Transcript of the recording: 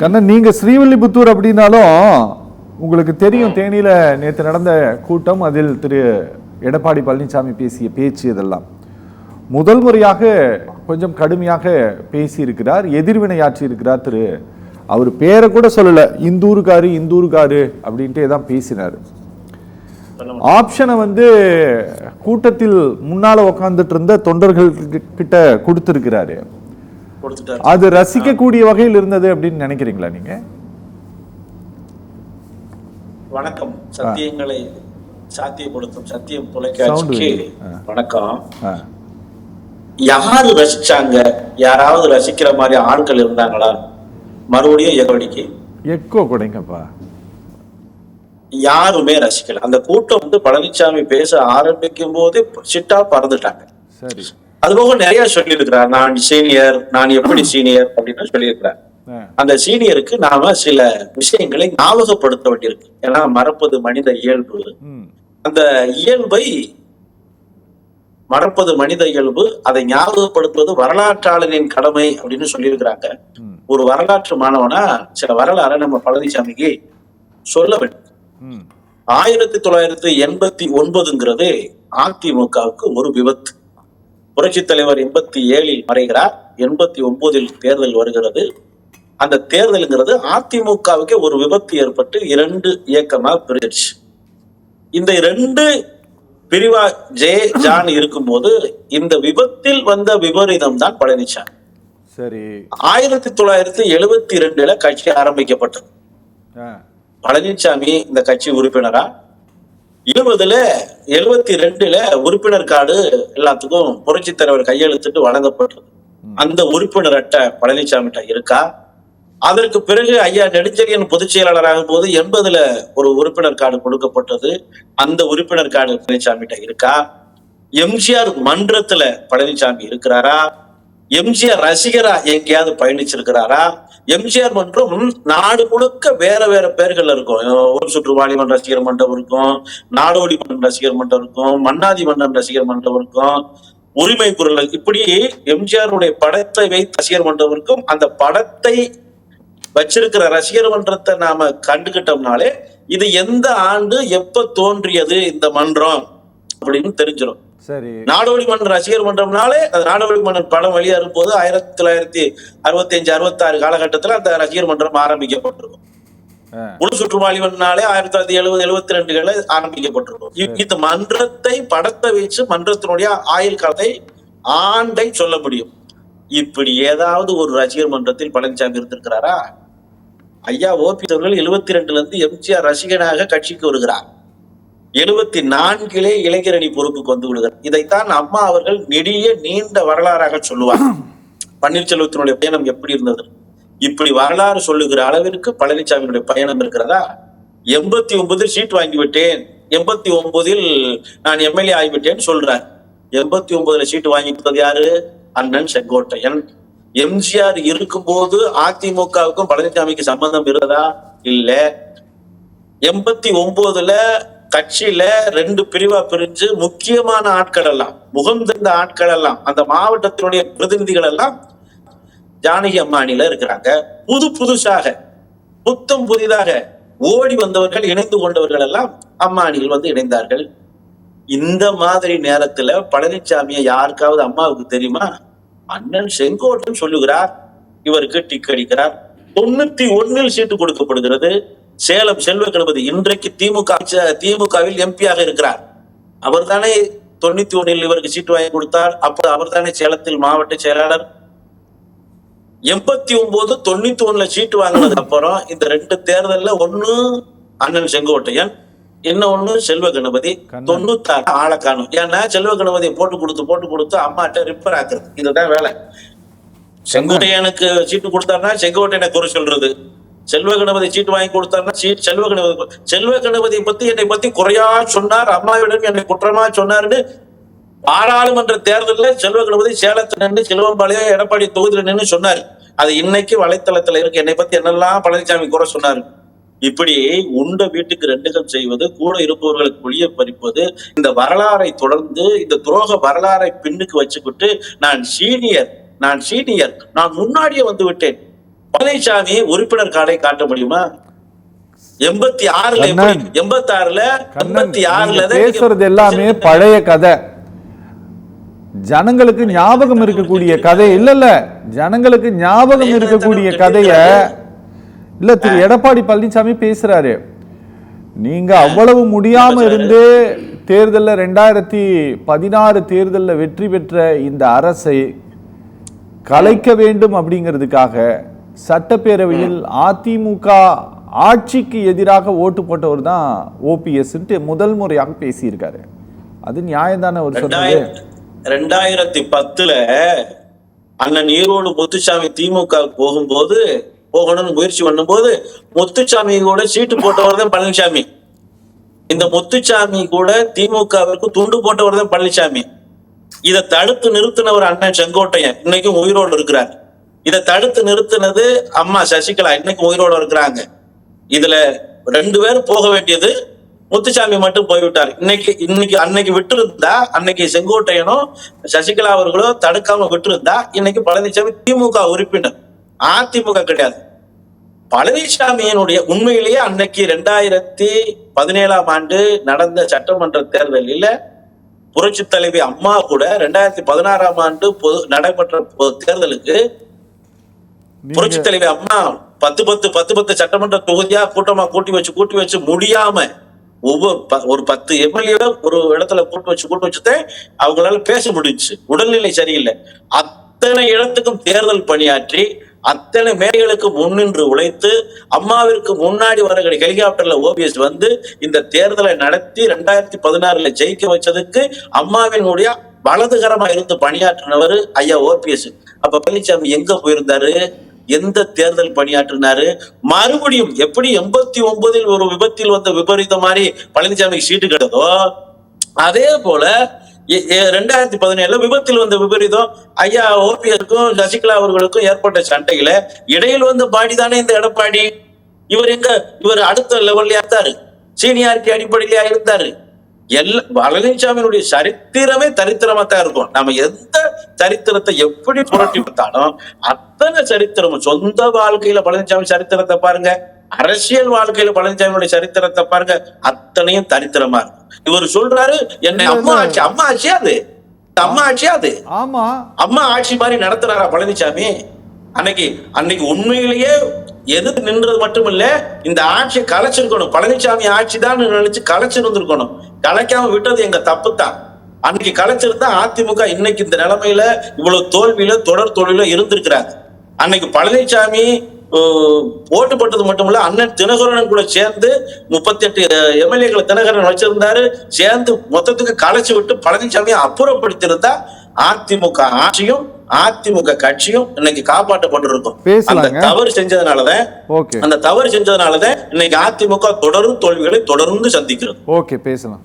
கண்ணன், நீங்க ஸ்ரீவில்லிபுத்தூர் அப்படின்னாலும் உங்களுக்கு தெரியும் தேனியில நேற்று நடந்த கூட்டம், அதில் திரு எடப்பாடி பழனிசாமி பேசிய பேச்சு இதெல்லாம் முதல் முறையாக கொஞ்சம் கடுமையாக பேசி இருக்கிறார், எதிர்வினையாற்றி இருக்கிறார். அவர் பேரை கூட சொல்லல, இந்தூருக்காரு அப்படின்ட்டு தான் பேசினார். ஆப்ஷனை கூட்டத்தில் முன்னால உட்கார்ந்துட்டு இருந்த தொண்டர்கள் கிட்ட கொடுத்திருக்கிறாரு. அது ரசிக்கக்கூடிய வகையில் இருந்தது அப்படின்னு நினைக்கிறீங்களா நீங்க? வணக்கம். சத்தியங்களை சாத்தியப்படுத்தும் சத்தியம் தொலைக்காட்சிக்கு வணக்கம். யாரு ரசிச்சாங்க? யாராவது ரசிக்கிற மாதிரி ஆட்கள் இருந்தாங்களா? மறுபடியும் எக்கோ கொடுங்கப்பா. யாருமே ரசிக்கல. அந்த கூட்டம் பழனிசாமி பேச ஆரம்பிக்கும் போதே சிட்டா பறந்துட்டாங்க. சரி, அதுபோக நிறைய சொல்லி இருக்கிறார். நான் சீனியர், நான் எப்படி சீனியர் அப்படின்னு சொல்லி இருக்கிறார். அந்த சீனியருக்கு நாம சில விஷயங்களை ஞாபகப்படுத்த வேண்டியிருக்கு. ஏன்னா மறப்பது மனித இயல்பு. அந்த இயல்பை மறப்பது மனித இயல்பு, அதை ஞாபகப்படுத்துவது வரலாற்றாளரின் கடமை அப்படின்னு சொல்லியிருக்கிறாங்க. ஒரு வரலாற்று மாணவனா சில வரலாறை நம்ம பழனிசாமிக்கு சொல்ல வேண்டும். 1989 அதிமுகவுக்கு ஒரு விபத்து. புரட்சி தலைவர் 87 மறைகிறார், 89 தேர்தல் வருகிறது. அந்த தேர்தலுங்கிறது அதிமுகவுக்கு ஒரு விபத்து ஏற்பட்டு 2 இயக்கமா பிரிச்சு, இந்த 2 பிரிவா ஜான் இருக்கும்போது இந்த விபத்தில் வந்த விபரீதம் தான் பழனிசாமி. சரி, 1972 கட்சி ஆரம்பிக்கப்பட்டது. பழனிசாமி இந்த கட்சி உறுப்பினரா 72 உறுப்பினர் கார்டு எல்லாத்துக்கும் புரட்சி தலைவர் கையெழுத்திட்டு வழங்கப்பட்டது. அந்த உறுப்பினர் அட்டை பழனிசாமிகிட்ட இருக்கா? அதற்கு பிறகு ஐயா நெடுஞ்செழியன் பொதுச் செயலாளராகும் போது 80 ஒரு உறுப்பினர் கார்டு கொடுக்கப்பட்டது. அந்த உறுப்பினர் கார்டு பழனிசாமிகிட்ட இருக்கா? எம்ஜிஆர் மன்றத்துல பழனிசாமி இருக்கிறாரா? எம்ஜிஆர் ரசிகரா எங்கேயாவது பயணிச்சிருக்கிறாரா? எம்ஜிஆர் மன்றம் நாடு முழுக்க வேற வேற பேர்கள் இருக்கும். ஒரு சுற்று வாலிபன் ரசிகர் மன்றம் இருக்கும், நாடோடி மன்றம் ரசிகர் மன்றம் இருக்கும், மன்னாதி மன்றம் ரசிகர் மன்றம் இருக்கும், உரிமை குரல், இப்படி எம்ஜிஆருடைய படத்தை வைத்து ரசிகர் மன்றம் இருக்கும். அந்த படத்தை வச்சிருக்கிற ரசிகர் மன்றத்தை நாம கண்டுகிட்டோம்னாலே இது எந்த ஆண்டு எப்ப தோன்றியது இந்த மன்றம் அப்படின்னு தெரிஞ்சிடும். சரி, நாடோடி மன்றம் ரசிகர் மன்றம்னாலே அது நாடோடி மன்றம் படம் வெளியா இருக்கும்போது 1965-66 காலகட்டத்தில் அந்த ரசிகர் மன்றம் ஆரம்பிக்கப்பட்டிருக்கும். முழு சுற்றுவாளிவனாலே 1970-72 ஆரம்பிக்கப்பட்டிருக்கும். இந்த மன்றத்தை படத்தை வச்சு மன்றத்தினுடைய ஆயுள் காலத்தை ஆண்டை சொல்ல முடியும். இப்படி ஏதாவது ஒரு ரசிகர் மன்றத்தில் பழனிசாமி இருந்திருக்கிறாரா? ஐயா ஓபி அவர்கள் 72 எம்ஜிஆர் ரசிகனாக கட்சிக்கு வருகிறார். 74 இளைஞரணி பொறுப்புக்கு வந்து விடுகிறார். இதைத்தான் அம்மா அவர்கள் நெடிய நீண்ட வரலாறாக சொல்லுவார். பன்னீர்செல்வத்தினுடைய பயணம் எப்படி இருந்தது, இப்படி வரலாறு சொல்லுகிற அளவிற்கு பழனிசாமியுடைய பயணம் இருக்கிறதா? 89 சீட் வாங்கிவிட்டேன், 89 நான் எம்எல்ஏ ஆகிவிட்டேன்னு சொல்றார். 89 சீட்டு வாங்கி கொடுத்தது யாரு? அண்ணன் செங்கோட்டையன். எம்ஜிஆர் இருக்கும் போது அதிமுகவுக்கும் பழனிசாமிக்கு சம்பந்தம் இருந்ததா? இல்ல. 89 கட்சியில 2 பிரிவா பிரிஞ்சு முக்கியமான ஆட்கள் எல்லாம், முகம் தெரிந்த ஆட்கள் எல்லாம், அந்த மாவட்டத்தினுடைய பிரதிநிதிகள் எல்லாம் ஜானகி அம்மானில இருக்கிறாங்க. புதுசாக புத்தம் புதிதாக ஓடி வந்தவர்கள், இணைந்து கொண்டவர்கள் எல்லாம் அம்மானியில் இணைந்தார்கள். இந்த மாதிரி நேரத்துல பழனிசாமியை யாருக்காவது அம்மாவுக்கு தெரியுமா? அண்ணன் செங்கோட்டன் சொல்லுகிறார், இவருக்கு டிக் அடிக்கிறார். 91 சீட்டு கொடுக்கப்படுகிறது. சேலம் செல்வ கணபதி இன்றைக்கு திமுகவில் எம்பியாக இருக்கிறார். அவர் தானே 91 இவருக்கு சீட்டு வாங்கி கொடுத்தார். அப்ப அவர் தானே சேலத்தில் மாவட்ட செயலாளர். 89 91 சீட்டு வாங்கினதுக்கு அப்புறம் இந்த 2 தேர்தல்ல ஒண்ணு அண்ணன் செங்கோட்டையன், இன்னொன்னு செல்வ கணபதி. 96 ஆளை காணும். ஏன்னா செல்வ கணபதியை போட்டு கொடுத்து அம்மாட்ட ரிப்பேர் ஆக்குறது, இதுதான் வேலை. செங்கோட்டையனுக்கு சீட்டு கொடுத்தாருன்னா செங்கோட்டையனை குறை சொல்றது, செல்வ கணபதி சீட்டு வாங்கி கொடுத்தாருன்னா செல்வ கணபதியை பத்தி என்னை பத்தி குறையா சொன்னார், அம்மாவிடம் என்னை குற்றமா சொன்னாருன்னு பாராளுமன்ற தேர்தலில் செல்வ கணபதி சேலத்துல நின்று செல்வம்பாளையம் எடப்பாடி தொகுதியில நின்று சொன்னார். அது இன்னைக்கு வலைத்தளத்துல இருக்கு. என்னை பத்தி என்னெல்லாம் பழனிசாமி குறை சொன்னாரு. இப்படி உண்ட வீட்டுக்கு 2 செய்வது, கூட இருப்பவர்களுக்கு ஒளிய பறிப்பது, இந்த வரலாறை தொடர்ந்து இந்த துரோக வரலாறை பின்னுக்கு வச்சுக்கிட்டு நான் சீனியர், நான் முன்னாடியே வந்து விட்டேன், பழனிசாமி உறுப்பினர் கார்டை காட்ட முடியுமா? 86ல எப்படி? 86ல 86ல பேசுறது எல்லாமே பழைய கதை, ஜனங்களுக்கு ஞாபகம் இருக்கக்கூடிய கதை இல்ல. ஜனங்களுக்கு ஞாபகம் இருக்கக்கூடிய கதைய இல்ல திரு எடப்பாடி பழனிசாமி பேசுறாரு. நீங்க அவ்வளவு முடியாம இருந்து தேர்தல்ல 2016 தேர்தல்ல வெற்றி பெற்ற இந்த அரசை கலைக்க வேண்டும் அப்படிங்கிறதுக்காக சட்டப்பேரவையில் அதிமுக ஆட்சிக்கு எதிராக ஓட்டு போட்டவர் தான் ஓபிஎஸ் முதல் முறையாக பேசியிருக்காரு. அது நியாயம் தானே ஒரு சொன்னது. 2010ல அண்ணன் ஈரோடு முத்துசாமி திமுக போகணும்னு முயற்சி பண்ணும்போது முத்துசாமி கூட சீட்டு போட்டவர் தான் பழனிசாமி. இந்த முத்துசாமி கூட திமுகவிற்கு துண்டு போட்டவர் தான் பழனிசாமி. இதை தடுத்து நிறுத்தினவர் அண்ணன் செங்கோட்டையன், இன்னைக்கும் உயிரோடு இருக்கிறார். இதை தடுத்து நிறுத்தினது அம்மா சசிகலா, இன்னைக்கு உயிரோடு இருக்கிறாங்க. இதுல 2 பேரும் போக வேண்டியது, முத்துசாமி மட்டும் போய்விட்டார். அன்னைக்கு விட்டு இருந்தா, அன்னைக்கு செங்கோட்டையனும் சசிகலா அவர்களோ தடுக்காம விட்டு இருந்தா, இன்னைக்கு பழனிசாமி திமுக உறுப்பினர், அதிமுக கிடையாது. பழனிசாமியினுடைய உண்மையிலேயே அன்னைக்கு 2017ஆம் ஆண்டு நடந்த சட்டமன்ற தேர்தலில் புரட்சி தலைவி அம்மா கூட 2016ஆம் ஆண்டு நடைபெற்ற தேர்தலுக்கு புரட்சி தலைவி அம்மா 10 சட்டமன்ற தொகுதியா கூட்டி வச்சு முடியாம ஒரு 10 எம்எல்ஏ ஒரு இடத்துல கூட்டு வச்சுதான் அவங்களால பேச முடிஞ்சுச்சு. உடல்நிலை சரியில்லை. அத்தனை இடத்துக்கும் தேர்தல் பணியாற்றி அத்தனை மேடைகளுக்கு முன்னின்று உழைத்து அம்மாவிற்கு முன்னாடி வர ஹெலிகாப்டர்ல ஓபிஎஸ் வந்து இந்த தேர்தலை நடத்தி 2016ல ஜெயிக்க வச்சதுக்கு அம்மாவினுடைய வலதுகரமா இருந்து பணியாற்றினவர் ஐயா ஓபிஎஸ். அப்ப பழனிசாமி எங்க போயிருந்தாரு? எந்த தேர்தல் பணியாற்றினாரு? மறுபடியும் எப்படி 89ல் ஒரு விபத்தில் வந்த விபரீதம் மாதிரி பழனிசாமிக்கு சீட்டு கிடைத்ததோ, அதே போல 2017 விபத்தில் வந்த விபரீதம் ஐயா ஓபிஎஸ்க்கும் சசிகலா அவர்களுக்கும் ஏற்பட்ட சண்டையில இடையில் வந்த பாடிதானே இந்த எடப்பாடி. இவர் அடுத்த லெவல்ல இருந்தாரு, சீனியாரிட்டி அடிப்படையிலயா இருந்தாரு. பழனிசாமியினுடைய சரித்திரமே தரித்திரமா தான் இருக்கும். நம்ம எந்த சரித்திரத்தை எப்படி புரட்டி பார்த்தாலும் அத்தனை சரித்திரமும், சொந்த வாழ்க்கையில பழனிசாமி சரித்திரத்தை பாருங்க, அரசியல் வாழ்க்கையில பழனிசாமியுடைய சரித்திரத்தை பாருங்க, அத்தனையும் தரித்திரமா இருக்கும். இவர் சொல்றாரு என்ன அம்மா ஆட்சி அது அம்மா ஆட்சி மாதிரி நடத்துறாரா பழனிசாமி? அன்னைக்கு உண்மையிலேயே எதிர்த்து நின்றது மட்டும் இல்ல, இந்த ஆட்சியை கலைச்சிருக்கணும். பழனிசாமி ஆட்சி தான் நினைச்சு கலைச்சிருந்திருக்கணும். கலைக்காம விட்டது எங்க தப்பு தான். அன்னைக்கு கலைச்சிருந்தா அதிமுக இன்னைக்கு இந்த நிலைமையில இவ்வளவு தோல்வியில தொடர் தோல்வியில இருந்திருக்கிறாங்க. அன்னைக்கு பழனிசாமி ஓட்டு போட்டது மட்டும் இல்ல, அண்ணன் தினகரன் கூட சேர்ந்து 38 எம்எல்ஏக்களை தினகரன் வச்சிருந்தாரு, சேர்ந்து மொத்தத்துக்கு கலைச்சு விட்டு பழனிசாமியை அப்புறப்படுத்தியிருந்தா அதிமுக ஆட்சியும் அதிமுக கட்சியும் இன்னைக்கு காப்பாற்றப்பட்டிருக்கும். அந்த தவறு செஞ்சதுனாலதான் இன்னைக்கு அதிமுக தொடரும் தோல்விகளை தொடர்ந்து சந்திக்கிறது. ஓகே, பேசலாம்.